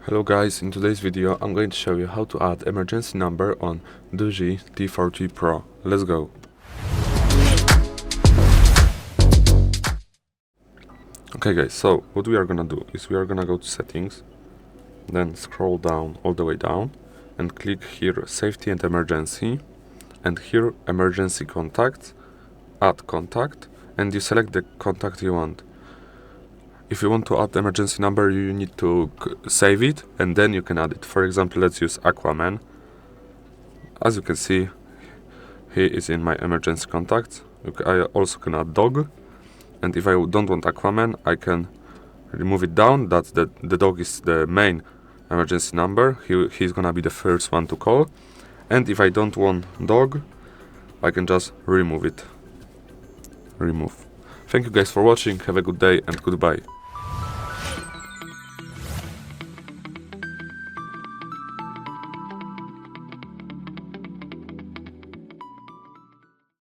Hello guys, in today's video I'm going to show you how to add emergency number on DOOGEE T40 Pro. Let's go! Okay guys, so what we are gonna do is we are gonna go to settings, then scroll down all the way down and click here safety and emergency, and here emergency contacts, add contact, and you select the contact you want. If you want to add emergency number, you need to save it and then you can add it. For example, let's use Aquaman. As you can see, he is in my emergency contacts. I also can add dog, and if I don't want Aquaman, I can remove it down. That's the dog is the main emergency number. He's gonna be the first one to call. And if I don't want dog, I can just remove it. Thank you guys for watching. Have a good day and goodbye.